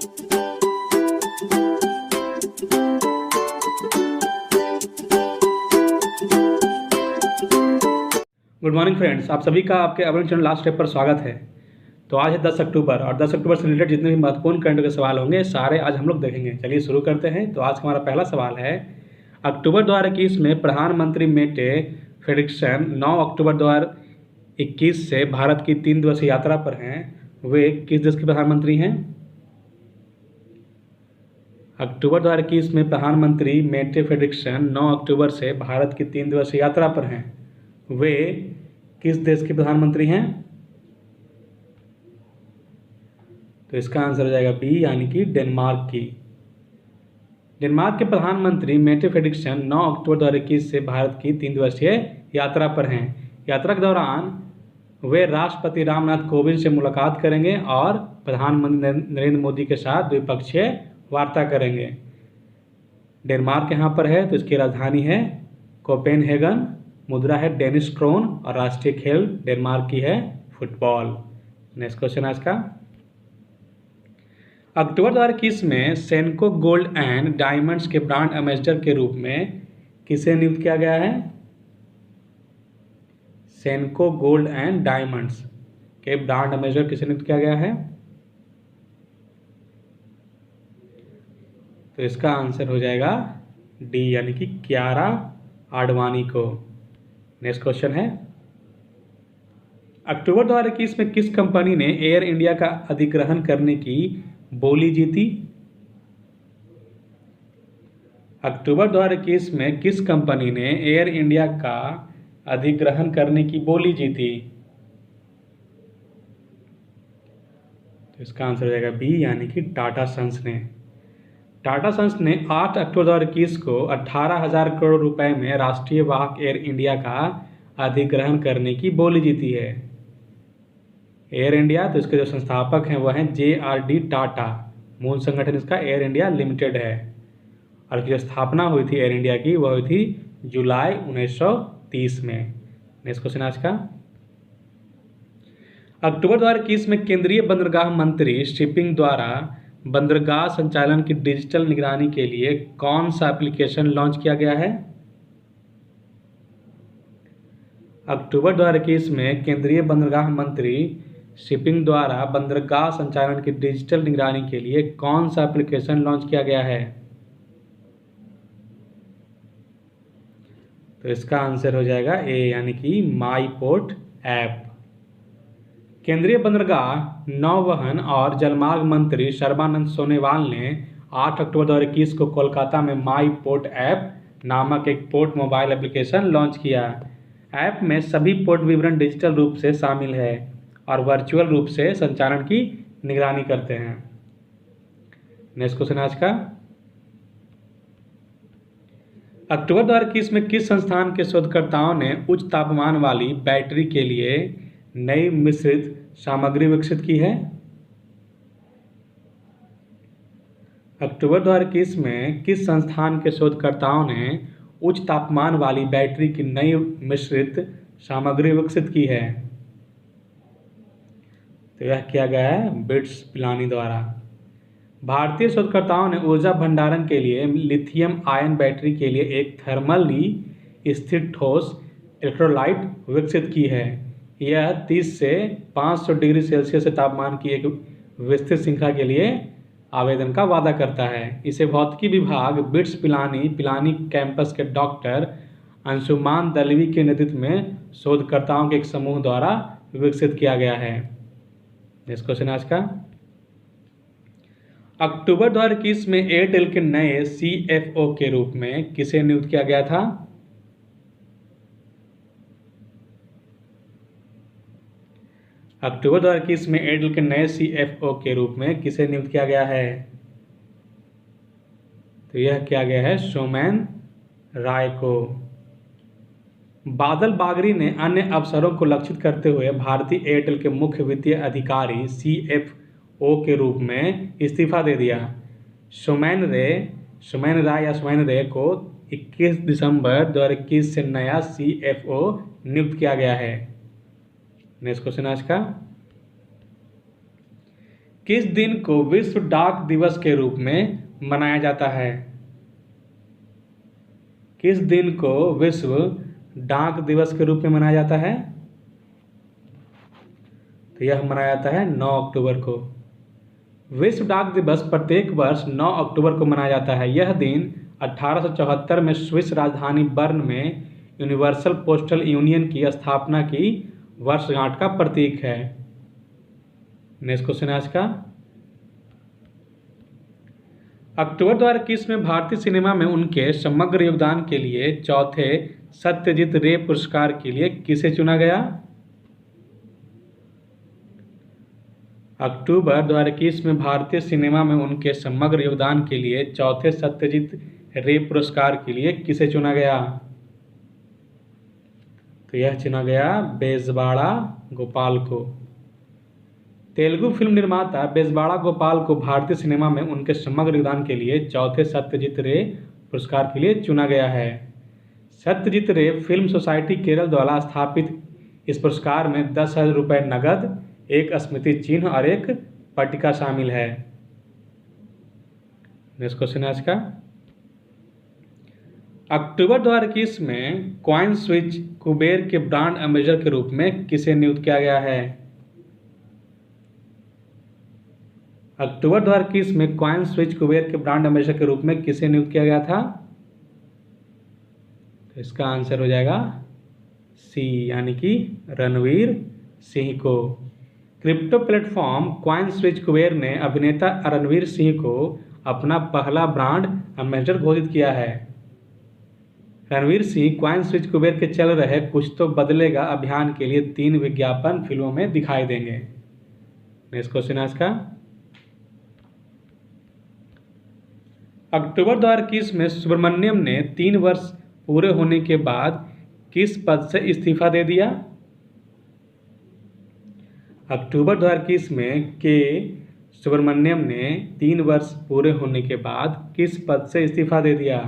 Good morning friends, आप सभी का आपके अपने चैनल लास्ट स्टेप पर स्वागत है। तो आज है 10 अक्टूबर और 10 अक्टूबर से रिलेटेड जितने भी महत्वपूर्ण करंट के सवाल होंगे सारे आज हम लोग देखेंगे। चलिए शुरू करते हैं। तो आज का हमारा पहला सवाल है, अक्टूबर 2021 में प्रधानमंत्री मेटे फ्रेडरिक्सन 9 अक्टूबर 2021 से भारत की 3 दिवसीय यात्रा पर हैं। वे किस देश के प्रधानमंत्री हैं? अक्टूबर 2021 में प्रधानमंत्री मेटे फ्रेडरिक्सन 9 अक्टूबर से भारत की 3 दिवसीय यात्रा पर हैं। वे किस देश के प्रधानमंत्री हैं? तो इसका आंसर हो जाएगा बी, यानी कि डेनमार्क की। डेनमार्क के प्रधानमंत्री मेटे फ्रेडरिक्सन 9 अक्टूबर 2021 से भारत की 3 दिवसीय यात्रा पर हैं। यात्रा के दौरान वे राष्ट्रपति रामनाथ कोविंद से मुलाकात करेंगे और प्रधानमंत्री नरेंद्र मोदी के साथ द्विपक्षीय वार्ता करेंगे। डेनमार्क यहाँ पर है तो इसकी राजधानी है कोपेनहेगन, मुद्रा है डेनिश क्रोन और राष्ट्रीय खेल डेनमार्क की है फुटबॉल। नेक्स्ट क्वेश्चन आज का, अक्टूबर 2021 में सेनको गोल्ड एंड डायमंड्स के ब्रांड एम्बेसडर के रूप में किसे नियुक्त किया गया है? सेनको गोल्ड एंड डायमंड्स के ब्रांड एम्बेसडर किसे नियुक्त किया गया है? तो इसका आंसर हो जाएगा डी, यानी कि कियारा आडवाणी को। नेक्स्ट क्वेश्चन है, अक्टूबर 2021 में किस कंपनी ने एयर इंडिया का अधिग्रहण करने की बोली जीती? अक्टूबर 2021 में किस कंपनी ने एयर इंडिया का अधिग्रहण करने की बोली जीती? तो इसका आंसर हो जाएगा बी, यानी कि टाटा सन्स ने। टाटा सन्स ने 8 अक्टूबर 2021 को 18,000 करोड़ रुपए में राष्ट्रीय वाहक एयर इंडिया का अधिग्रहण करने की बोली जीती है। एयर इंडिया, तो इसके जो संस्थापक हैं वह हैं JRD टाटा। मूल संगठन इसका एयर इंडिया लिमिटेड है और इसकी जो स्थापना हुई थी एयर इंडिया की वह हुई थी जुलाई 1930 में। नेक्स्ट क्वेश्चन आज का, अक्टूबर 2021 में केंद्रीय बंदरगाह मंत्री शिपिंग द्वारा बंदरगाह संचालन की डिजिटल निगरानी के लिए कौन सा एप्लीकेशन लॉन्च किया गया है? अक्टूबर 2021 में केंद्रीय बंदरगाह मंत्री शिपिंग द्वारा बंदरगाह संचालन की डिजिटल निगरानी के लिए कौन सा एप्लीकेशन लॉन्च किया गया है? तो इसका आंसर हो जाएगा ए, यानी कि माई पोर्ट ऐप। केंद्रीय बंदरगाह, नौवहन और जलमार्ग मंत्री सर्बानंद सोनोवाल ने 8 अक्टूबर 2021 को कोलकाता में माई पोर्ट ऐप नामक एक पोर्ट मोबाइल एप्लीकेशन लॉन्च किया। ऐप में सभी पोर्ट विवरण डिजिटल रूप से शामिल है और वर्चुअल रूप से संचालन की निगरानी करते हैं। नेक्स्ट क्वेश्चन आज का, अक्टूबर 2021 में किस संस्थान के शोधकर्ताओं ने उच्च तापमान वाली बैटरी के लिए नई मिश्रित सामग्री विकसित की है? अक्टूबर 2021 में किस संस्थान के शोधकर्ताओं ने उच्च तापमान वाली बैटरी की नई मिश्रित सामग्री विकसित की है? तो यह किया गया है बिट्स पिलानी द्वारा। भारतीय शोधकर्ताओं ने ऊर्जा भंडारण के लिए लिथियम आयन बैटरी के लिए एक थर्मली स्थिर ठोस इलेक्ट्रोलाइट विकसित की है। यह 30 से 500 डिग्री सेल्सियस तापमान की एक विस्तृत श्रृंखला के लिए आवेदन का वादा करता है। इसे भौतिकी विभाग बिट्स पिलानी कैंपस के डॉक्टर अंशुमान दलवी के नेतृत्व में शोधकर्ताओं के एक समूह द्वारा विकसित किया गया है। नेक्स्ट क्वेश्चन आज का, अक्टूबर 2021 में एयरटेल के नए CFO के रूप में किसे नियुक्त किया गया था? अक्टूबर 2021 में एयरटेल के नए CFO के रूप में किसे नियुक्त किया गया है? तो यह किया गया है सोमेन राय को। बादल बागरी ने अन्य अवसरों को लक्षित करते हुए भारतीय एयरटेल के मुख्य वित्तीय अधिकारी CFO के रूप में इस्तीफा दे दिया। सोमेन राय को 21 दिसंबर 2021 से नया CFO नियुक्त किया गया है। नेक्स्ट क्वेश्चन आज का, किस दिन को विश्व डाक दिवस के रूप में मनाया जाता है? किस दिन को विश्व डाक दिवस के रूप में मनाया जाता है? तो यह मनाया जाता है 9 अक्टूबर को। विश्व डाक दिवस प्रत्येक वर्ष 9 अक्टूबर को मनाया जाता है। यह दिन 1874 में स्विस राजधानी बर्न में यूनिवर्सल पोस्टल यूनियन की स्थापना की वर्षगांठ का प्रतीक है। नेक्स्ट क्वेश्चन है आज का, अक्टूबर 2021 में भारतीय सिनेमा में उनके समग्र योगदान के लिए चौथे सत्यजीत रे पुरस्कार के लिए किसे चुना गया? अक्टूबर 2021 में भारतीय सिनेमा में उनके समग्र योगदान के लिए चौथे सत्यजीत रे पुरस्कार के लिए किसे चुना गया? तो यह चुना गया बेजबाड़ा गोपाल को। तेलुगु फिल्म निर्माता बेजबाड़ा गोपाल को भारतीय सिनेमा में उनके समग्र योगदान के लिए चौथे सत्यजीत रे पुरस्कार के लिए चुना गया है। सत्यजीत रे फिल्म सोसाइटी केरल द्वारा स्थापित इस पुरस्कार में 10,000 रुपये नगद, एक स्मृति चिन्ह और एक पट्टिका शामिल है। नेक्स्ट क्वेश्चन है आज का, अक्टूबर 2021 में कॉइन स्विच कुबेर के ब्रांड एम्बेसडर के रूप में किसे नियुक्त किया गया है? अक्टूबर 2021 में कॉइन स्विच कुबेर के ब्रांड एम्बेसडर के रूप में किसे नियुक्त किया गया था? तो इसका आंसर हो जाएगा सी, यानी कि रणवीर सिंह को। Crypto platform coin switch Kuber ने अभिनेता रणवीर सिंह को अपना पहला ब्रांड एम्बेसडर घोषित किया है। रणवीर सिंह कॉइन स्विच कुबेर के चल रहे कुछ तो बदलेगा अभियान के लिए 3 विज्ञापन फिल्मों में दिखाई देंगे। नेक्स्ट क्वेश्चन है इसका, अक्टूबर 2021 में सुब्रमण्यम ने 3 वर्ष पूरे होने के बाद किस पद से इस्तीफा दे दिया? अक्टूबर 2021 में के सुब्रमण्यम ने 3 वर्ष पूरे होने के बाद किस पद से इस्तीफा दे दिया?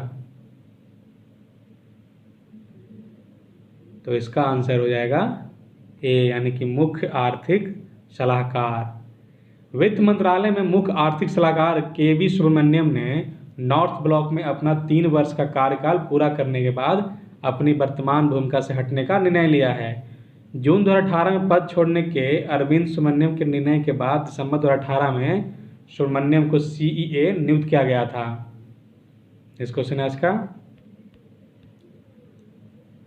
तो इसका आंसर हो जाएगा ए, यानी कि मुख्य आर्थिक सलाहकार। वित्त मंत्रालय में मुख्य आर्थिक सलाहकार के.वी. सुब्रमण्यम ने नॉर्थ ब्लॉक में अपना 3 वर्ष का कार्यकाल पूरा करने के बाद अपनी वर्तमान भूमिका से हटने का निर्णय लिया है। जून 2018 में पद छोड़ने के अरविंद सुब्रमण्यम के निर्णय के बाद दिसंबर 2018 में सुब्रमण्यम को सीईए नियुक्त किया गया था। इस क्वेश्चन है इसका,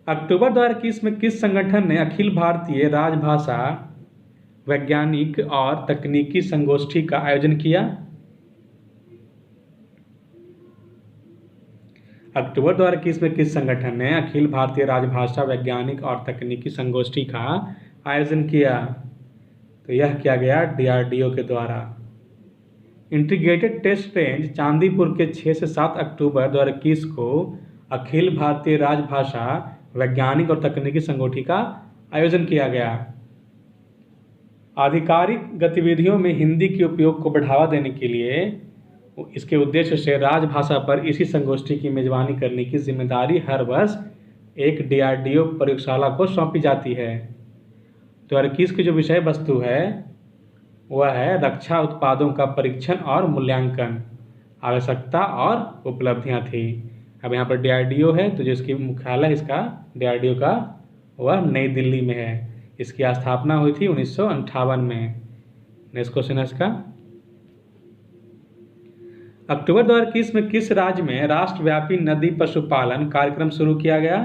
अक्टूबर 2021 में किस संगठन ने अखिल भारतीय राजभाषा वैज्ञानिक और तकनीकी संगोष्ठी का आयोजन किया? अक्टूबर 2021 में किस संगठन ने अखिल भारतीय राजभाषा वैज्ञानिक और तकनीकी संगोष्ठी का आयोजन किया? तो यह किया गया डीआरडीओ के द्वारा। इंटीग्रेटेड टेस्ट रेंज चांदीपुर के 6 से 7 अक्टूबर 2021 को अखिल भारतीय राजभाषा वैज्ञानिक और तकनीकी संगोष्ठी का आयोजन किया गया। आधिकारिक गतिविधियों में हिंदी के उपयोग को बढ़ावा देने के लिए इसके उद्देश्य से राजभाषा पर इसी संगोष्ठी की मेजबानी करने की जिम्मेदारी हर वर्ष एक डीआरडीओ प्रयोगशाला को सौंपी जाती है। तो 2021 की जो विषय वस्तु है वह है रक्षा उत्पादों का परीक्षण और मूल्यांकन, आवश्यकता और उपलब्धियां थी। अब यहाँ पर डीआरडीओ है, तो जिसकी मुख्यालय इसका डीआरडीओ का वह नई दिल्ली में है। इसकी स्थापना हुई थी 1958 में। नेक्स्ट क्वेश्चन है इसका, अक्टूबर 2021 में किस राज्य में राष्ट्रव्यापी नदी पशुपालन कार्यक्रम शुरू किया गया?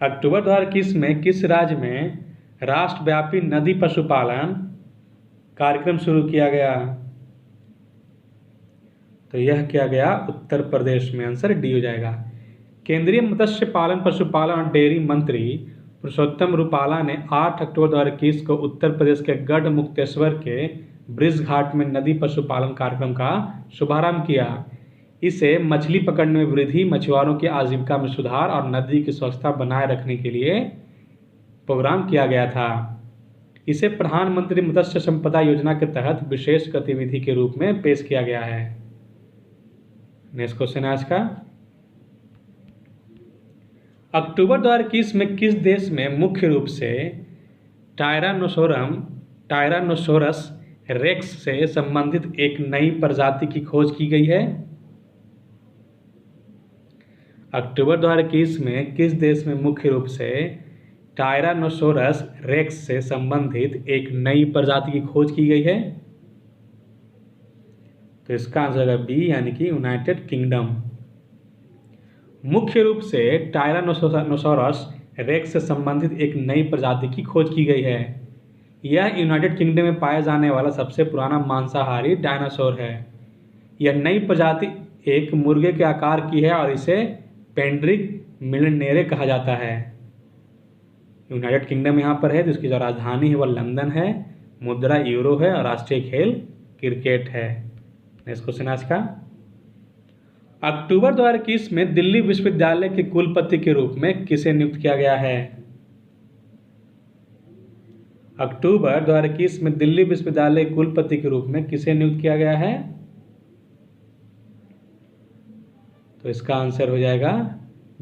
अक्टूबर 2021 में किस राज्य में राष्ट्रव्यापी नदी पशुपालन कार्यक्रम शुरू किया गया? तो यह किया गया उत्तर प्रदेश में। आंसर डी हो जाएगा। केंद्रीय मत्स्य पालन पशुपालन और डेयरी मंत्री पुरुषोत्तम रूपाला ने 8 अक्टूबर 2021 को उत्तर प्रदेश के गढ़ मुक्तेश्वर के ब्रिज घाट में नदी पशुपालन कार्यक्रम का शुभारंभ किया। इसे मछली पकड़ने में वृद्धि, मछुआरों की आजीविका में सुधार और नदी की स्वच्छता बनाए रखने के लिए प्रोग्राम किया गया था। इसे प्रधानमंत्री मत्स्य संपदा योजना के तहत विशेष गतिविधि के रूप में पेश किया गया है। नेक्स्ट क्वेश्चन है आज का, अक्टूबर 2021 में किस देश में मुख्य रूप से टायरानोसोरस रेक्स से संबंधित एक नई प्रजाति की खोज की गई है? अक्टूबर 2021 में किस देश में मुख्य रूप से टायरानोसोरस रेक्स से संबंधित एक नई प्रजाति की खोज की गई है? तो इसका आंसर है बी, यानी कि यूनाइटेड किंगडम। मुख्य रूप से टायरानोसोरस रेक्स से संबंधित एक नई प्रजाति की खोज की गई है। यह यूनाइटेड किंगडम में पाया जाने वाला सबसे पुराना मांसाहारी डायनासोर है। यह नई प्रजाति एक मुर्गे के आकार की है और इसे पेंड्रिक मिलनेरे कहा जाता है। यूनाइटेड किंगडम यहाँ पर है, तो इसकी जो राजधानी है वह लंदन है, मुद्रा यूरो है और राष्ट्रीय खेल क्रिकेट है। नेक्स्ट क्वेश्चन आज का, अक्टूबर 2021 में दिल्ली विश्वविद्यालय के कुलपति के रूप में किसे नियुक्त किया गया है? अक्टूबर 2021 में दिल्ली विश्वविद्यालय के कुलपति के रूप में किसे नियुक्त किया गया है? तो इसका आंसर हो जाएगा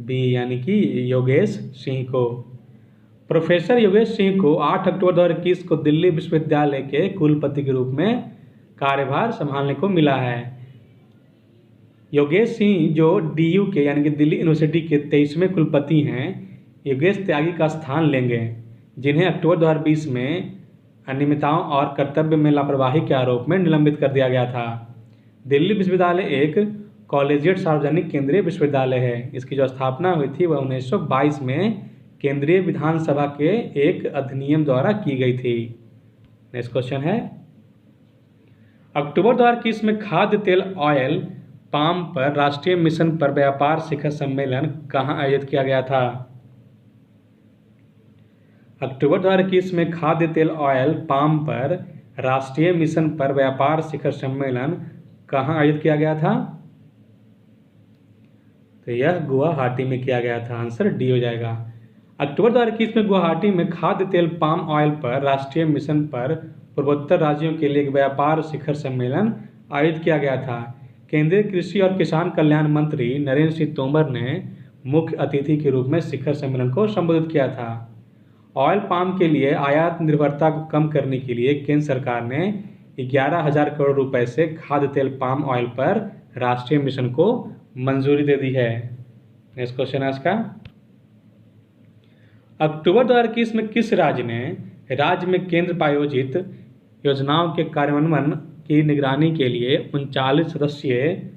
बी, यानी कि योगेश सिंह को। प्रोफेसर योगेश सिंह को 8 अक्टूबर 2021 को दिल्ली विश्वविद्यालय के कुलपति के रूप में कार्यभार संभालने को मिला है। योगेश सिंह जो डीयू के यानी कि दिल्ली यूनिवर्सिटी के 23वें कुलपति हैं, योगेश त्यागी का स्थान लेंगे, जिन्हें अक्टूबर 2020 में अनियमितताओं और कर्तव्य में लापरवाही के आरोप में निलंबित कर दिया गया था। दिल्ली विश्वविद्यालय एक कॉलेजिएट सार्वजनिक केंद्रीय विश्वविद्यालय है। इसकी जो स्थापना हुई थी वह 1922 में केंद्रीय विधानसभा के एक अधिनियम द्वारा की गई थी। नेक्स्ट क्वेश्चन है, अक्टूबर 2021 में खाद्य तेल ऑयल पाम पर राष्ट्रीय मिशन पर व्यापार शिखर सम्मेलन कहाँ आयोजित किया गया था? अक्टूबर 2021 में खाद्य तेल ऑयल पाम पर राष्ट्रीय मिशन पर व्यापार शिखर सम्मेलन कहाँ आयोजित किया गया था? तो यह गुवाहाटी में किया गया था। आंसर डी हो जाएगा। अक्टूबर 2021 में गुवाहाटी में खाद्य तेल पाम ऑयल पर राष्ट्रीय मिशन पर पूर्वोत्तर राज्यों के लिए एक व्यापार शिखर सम्मेलन आयोजित किया गया था। केंद्रीय कृषि और किसान कल्याण मंत्री नरेंद्र सिंह तोमर ने मुख्य अतिथि के रूप में शिखर सम्मेलन को संबोधित किया था। ऑयल पाम के लिए आयात निर्भरता को कम करने के लिए केंद्र सरकार ने 11,000 करोड़ रुपए से खाद्य तेल पाम ऑयल पर राष्ट्रीय मिशन को मंजूरी दे दी है। नेक्स्ट क्वेश्चन आज का, अक्टूबर 2021 में किस राज्य ने राज्य में केंद्र प्रायोजित योजनाओं के कार्यान्वयन की निगरानी के लिए 39 सदस्यीय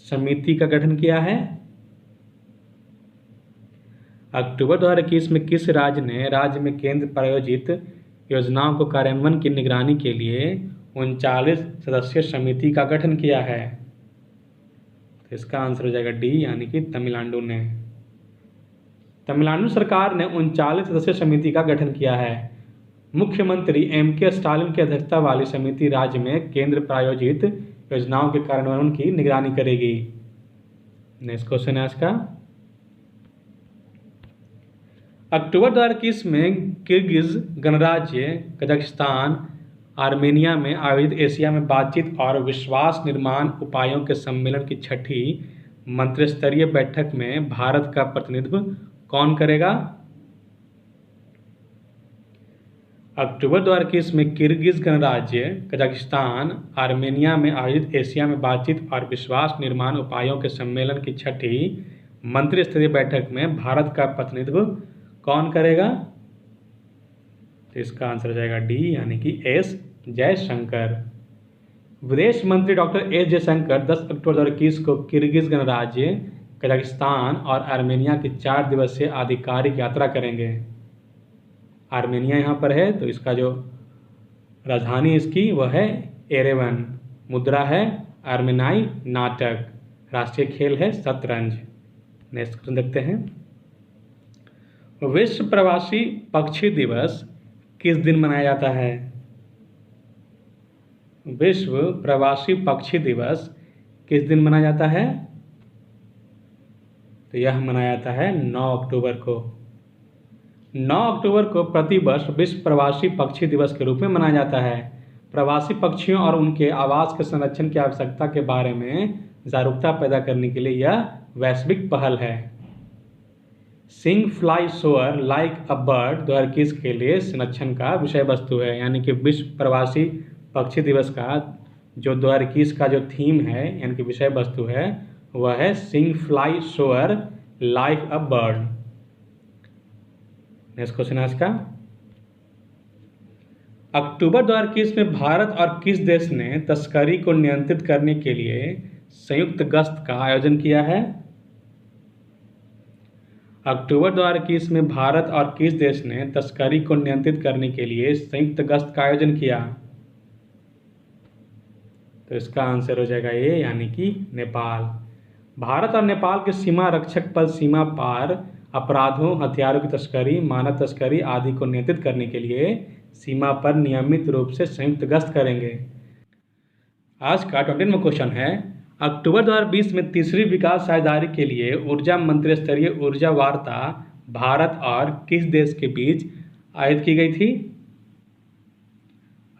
समिति का गठन किया है? अक्टूबर 2021 में किस राज्य ने राज्य में केंद्र प्रायोजित योजनाओं को कार्यान्वयन की निगरानी के लिए 39 सदस्यीय समिति का गठन किया है? तो इसका आंसर हो जाएगा डी, यानी कि तमिलनाडु ने। तमिलनाडु सरकार ने 39 सदस्यीय समिति का गठन किया है। मुख्यमंत्री एम.के. स्टालिन की अध्यक्षता वाली समिति राज्य में केंद्र प्रायोजित योजनाओं के कार्यान्वयन की निगरानी करेगी। नेक्स्ट क्वेश्चन है आज का, अक्टूबर 2021 में किर्गिज गणराज्य कजाकिस्तान आर्मेनिया में आयोजित एशिया में बातचीत और विश्वास निर्माण उपायों के सम्मेलन की 6ठी मंत्रिस्तरीय बैठक में भारत का प्रतिनिधित्व कौन करेगा? अक्टूबर 2021 में किर्गिज गणराज्य कजाकिस्तान आर्मेनिया में आयोजित एशिया में बातचीत और विश्वास निर्माण उपायों के सम्मेलन की 6ठी मंत्रिस्तरीय बैठक में भारत का प्रतिनिधित्व कौन करेगा? तो इसका आंसर हो जाएगा डी, यानी कि एस जयशंकर। विदेश मंत्री डॉक्टर एस जयशंकर 10 अक्टूबर 2021 को किर्गिज गणराज्य कजाकिस्तान और आर्मेनिया की 4 दिवसीय आधिकारिक यात्रा करेंगे। आर्मेनिया यहाँ पर है, तो इसका जो राजधानी इसकी वह है एरेवन, मुद्रा है आर्मेनाई नाटक, राष्ट्रीय खेल है शतरंज। नेक्स्ट क्वेश्चन देखते हैं, विश्व प्रवासी पक्षी दिवस किस दिन मनाया जाता है? विश्व प्रवासी पक्षी दिवस किस दिन मनाया जाता है? तो यह मनाया जाता है 9 अक्टूबर को। 9 अक्टूबर को प्रतिवर्ष विश्व प्रवासी पक्षी दिवस के रूप में मनाया जाता है। प्रवासी पक्षियों और उनके आवास के संरक्षण की आवश्यकता के बारे में जागरूकता पैदा करने के लिए यह वैश्विक पहल है। Sing fly soar like a bird 2021 के लिए संरक्षण का विषय वस्तु है, यानी कि विश्व प्रवासी पक्षी दिवस का जो 2021 का जो थीम है यानी कि विषय वस्तु है वह है sing fly soar like a bird. Next question है आज का, अक्टूबर 2021 में भारत और किस देश ने तस्करी को नियंत्रित करने के लिए संयुक्त गश्त का आयोजन किया है? अक्टूबर 2021 में भारत और किस देश ने तस्करी को नियंत्रित करने के लिए संयुक्त गश्त का आयोजन किया? तो इसका आंसर हो जाएगा ये, यानी कि नेपाल। भारत और नेपाल के सीमा रक्षक बल सीमा पार अपराधों, हथियारों की तस्करी, मानव तस्करी आदि को नियंत्रित करने के लिए सीमा पर नियमित रूप से संयुक्त गश्त करेंगे। आज का 20वां क्वेश्चन है, अक्टूबर 2020 में तीसरी विकास साझेदारी के लिए ऊर्जा मंत्री स्तरीय ऊर्जा वार्ता भारत और किस देश के बीच आयोजित की गई थी?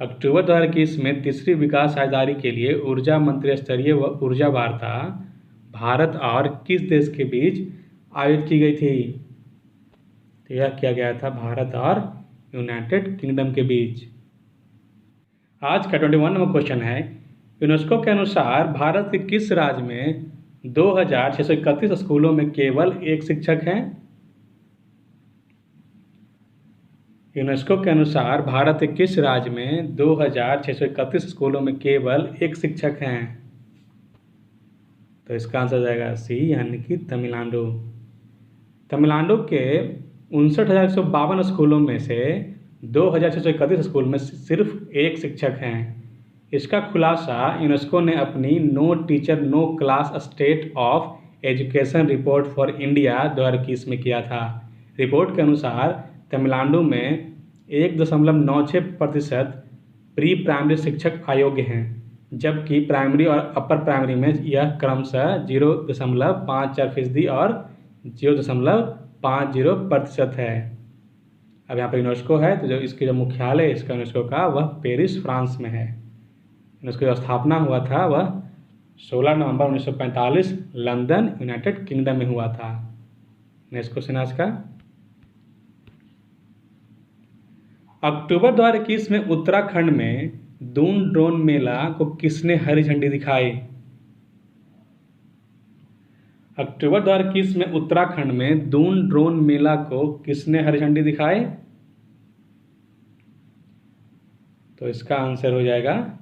अक्टूबर 2021 में तीसरी विकास साझेदारी के लिए ऊर्जा मंत्री स्तरीय ऊर्जा वार्ता भारत और किस देश के बीच आयोजित की गई थी? तो यह किया गया था भारत और यूनाइटेड किंगडम के बीच। आज का 21वां क्वेश्चन है, यूनेस्को के अनुसार भारत के किस राज्य में 2631 स्कूलों में केवल एक शिक्षक हैं? यूनेस्को के अनुसार भारत के किस राज्य में 2631 स्कूलों में केवल एक शिक्षक हैं? तो इसका आंसर जाएगा सी, यानी कि तमिलनाडु। तमिलनाडु के 59,152 स्कूलों में से 2631 स्कूल में सिर्फ एक शिक्षक हैं। इसका खुलासा यूनेस्को ने अपनी no teacher no class state of education report for India 2021 में किया था। रिपोर्ट के अनुसार तमिलनाडु में 1.96% प्री प्राइमरी शिक्षक अयोग्य हैं, जबकि प्राइमरी और अपर प्राइमरी में यह क्रमशः 0.54% और 0.50% है। अब यहाँ पर यूनेस्को है, तो जो इसकी जो मुख्यालय है इसका यूनेस्को का वह पेरिस फ्रांस में है। यूनेस्को की स्थापना हुआ था वह 16 नवंबर 1945 लंदन यूनाइटेड किंगडम में हुआ था। नेक्स्ट क्वेश्चन आज का, अक्टूबर 2021 में उत्तराखंड में दून ड्रोन मेला को किसने हरी झंडी दिखाई? अक्टूबर 2021 में उत्तराखंड में दून ड्रोन मेला को किसने हरी झंडी दिखाई? तो इसका आंसर हो जाएगा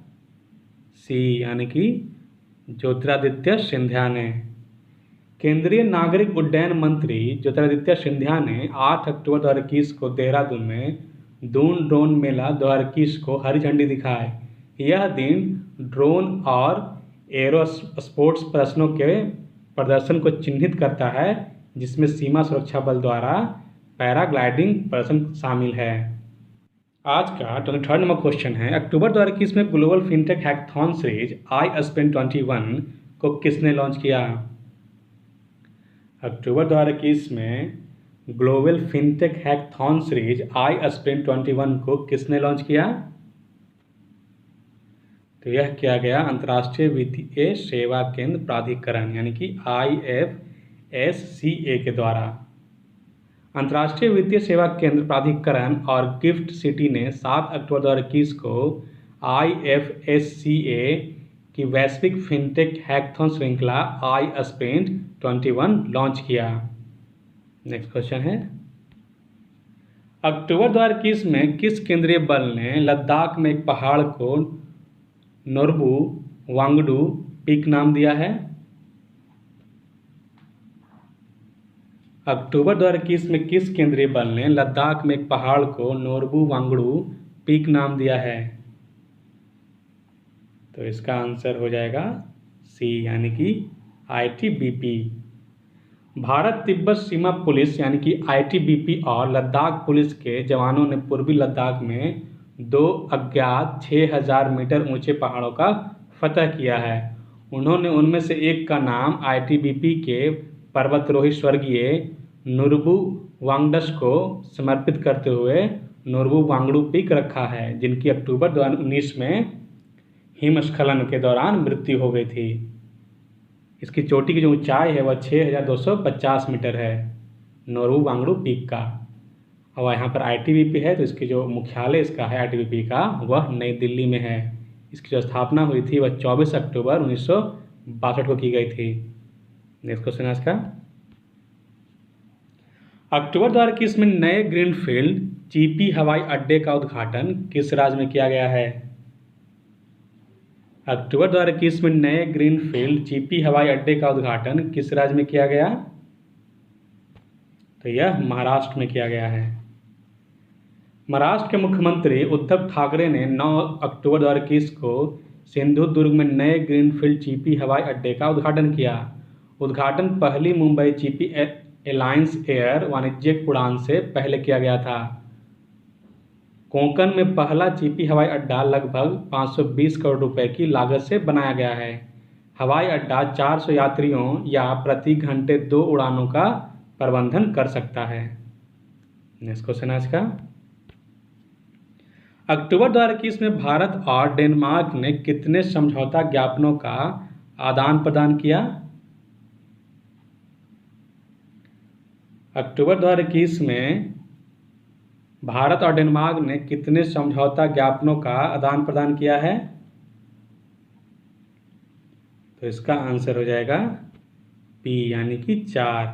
सी, यानी कि ज्योतिरादित्य सिंधिया ने। केंद्रीय नागरिक उड्डयन मंत्री ज्योतिरादित्य सिंधिया ने 8 अक्टूबर 2021 को देहरादून में दून ड्रोन मेला 2021 को हरी झंडी दिखाई। यह दिन ड्रोन और एरो स्पोर्ट्स प्रदर्शनों के प्रदर्शन को चिन्हित करता है, जिसमें सीमा सुरक्षा बल द्वारा पैराग्लाइडिंग प्रदर्शन शामिल है। आज का 23वां क्वेश्चन है, अक्टूबर 2021 में global fintech hackathon series iSpin 21 को किसने लॉन्च किया? अक्टूबर 2021 में global fintech hackathon series iSpin 21 को किसने लॉन्च किया? तो यह किया गया अंतर्राष्ट्रीय वित्तीय सेवा केंद्र प्राधिकरण यानी कि IFSCA के द्वारा। अंतर्राष्ट्रीय वित्तीय सेवा केंद्र प्राधिकरण और गिफ्ट सिटी ने 7 अक्टूबर 2021 को IFSCA की वैश्विक फिनटेक हैकाथॉन श्रृंखला iSpin 21 लॉन्च किया। नेक्स्ट क्वेश्चन है, अक्टूबर 2021 में किस केंद्रीय बल ने लद्दाख में एक पहाड़ को नोर्बू वांगडू पीक नाम दिया है? अक्टूबर 2021 में किस केंद्रीय बल ने लद्दाख में एक पहाड़ को नोर्बू वांगडू पीक नाम दिया है? तो इसका आंसर हो जाएगा सी, यानी कि ITBP। भारत तिब्बत सीमा पुलिस यानी कि ITBP और लद्दाख पुलिस के जवानों ने पूर्वी लद्दाख में 2 अज्ञात 6000 मीटर ऊंचे पहाड़ों का फतह किया है। उन्होंने उनमें से एक का नाम ITBP के पर्वतारोही स्वर्गीय नोर्बू वांगडस को समर्पित करते हुए नोर्बू वांगडू पीक रखा है, जिनकी अक्टूबर 2019 में हिमस्खलन के दौरान मृत्यु हो गई थी। इसकी चोटी की जो ऊंचाई है वह 6250 मीटर है। नोरू वांगडू पीक का। और यहाँ पर ITBP है, तो इसकी जो मुख्यालय इसका है ITBP का, वह नई दिल्ली में है। इसकी जो स्थापना हुई थी वह 24 अक्टूबर 1962 को की गई थी। नेक्स्ट क्वेश्चन है इसका, अक्टूबर 2021 में नए ग्रीनफील्ड चीपी हवाई अड्डे का उद्घाटन किस राज्य में किया गया है? अक्टूबर 2021 में नए ग्रीनफील्ड चीपी हवाई अड्डे का उद्घाटन किस राज्य में किया गया? तो यह महाराष्ट्र में किया गया है। महाराष्ट्र के मुख्यमंत्री उद्धव ठाकरे ने 9 अक्टूबर 2021 को सिंधुदुर्ग में नए ग्रीनफील्ड चीपी हवाई अड्डे का उद्घाटन किया। उद्घाटन पहली मुंबई चीपी एलायंस एयर वाणिज्यिक उड़ान से पहले किया गया था। कोंकण में पहला चीपी हवाई अड्डा लगभग 520 करोड़ रुपए की लागत से बनाया गया है। हवाई अड्डा 400 यात्रियों या प्रति घंटे 2 उड़ानों का प्रबंधन कर सकता है। नेक्स्ट क्वेश्चन है इसका, अक्टूबर 2021 में भारत और डेनमार्क ने कितने समझौता ज्ञापनों का आदान प्रदान किया? अक्टूबर 2021 में भारत और डेनमार्क ने कितने समझौता ज्ञापनों का आदान प्रदान किया है? तो इसका आंसर हो जाएगा P, यानी कि 4।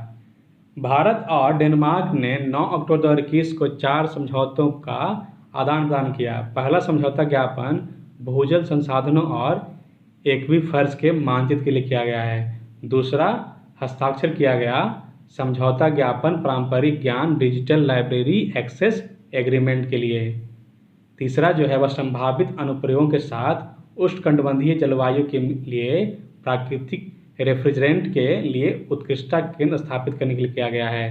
भारत और डेनमार्क ने 9 अक्टूबर 2021 को 4 समझौतों का आदान प्रदान किया। पहला समझौता ज्ञापन भूजल संसाधनों और एक्वीफर्स के मानचित्र के लिए किया गया है। दूसरा हस्ताक्षर किया गया समझौता ज्ञापन पारंपरिक ज्ञान डिजिटल लाइब्रेरी एक्सेस एग्रीमेंट के लिए। तीसरा जो है वह संभावित अनुप्रयोगों के साथ उष्णकटिबंधीय जलवायु के लिए प्राकृतिक रेफ्रिजरेंट के लिए उत्कृष्टता केंद्र स्थापित करने के लिए किया गया है।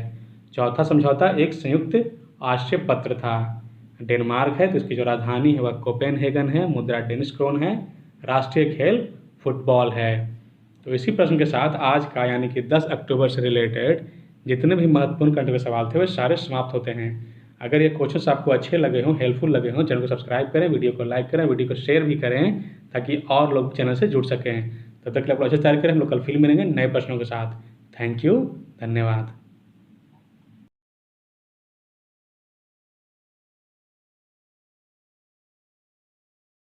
चौथा समझौता एक संयुक्त आशय पत्र था। डेनमार्क है तो इसकी जो राजधानी है वह कोपेनहेगन है, मुद्रा डेनिश क्रोन है, राष्ट्रीय खेल फुटबॉल है। तो इसी प्रश्न के साथ आज का यानी कि 10 अक्टूबर से रिलेटेड जितने भी महत्वपूर्ण कंटेंट के सवाल थे वे सारे समाप्त होते हैं। अगर ये क्वेश्चंस आपको अच्छे लगे हों, हेल्पफुल लगे हों, चैनल को सब्सक्राइब करें, वीडियो को लाइक करें, वीडियो को शेयर भी करें ताकि और लोग चैनल से जुड़ सकें। तब तक के लिए आप अच्छे तैयार करें। हम लोग कल फिर मिलेंगे नए प्रश्नों के साथ। थैंक यू, धन्यवाद।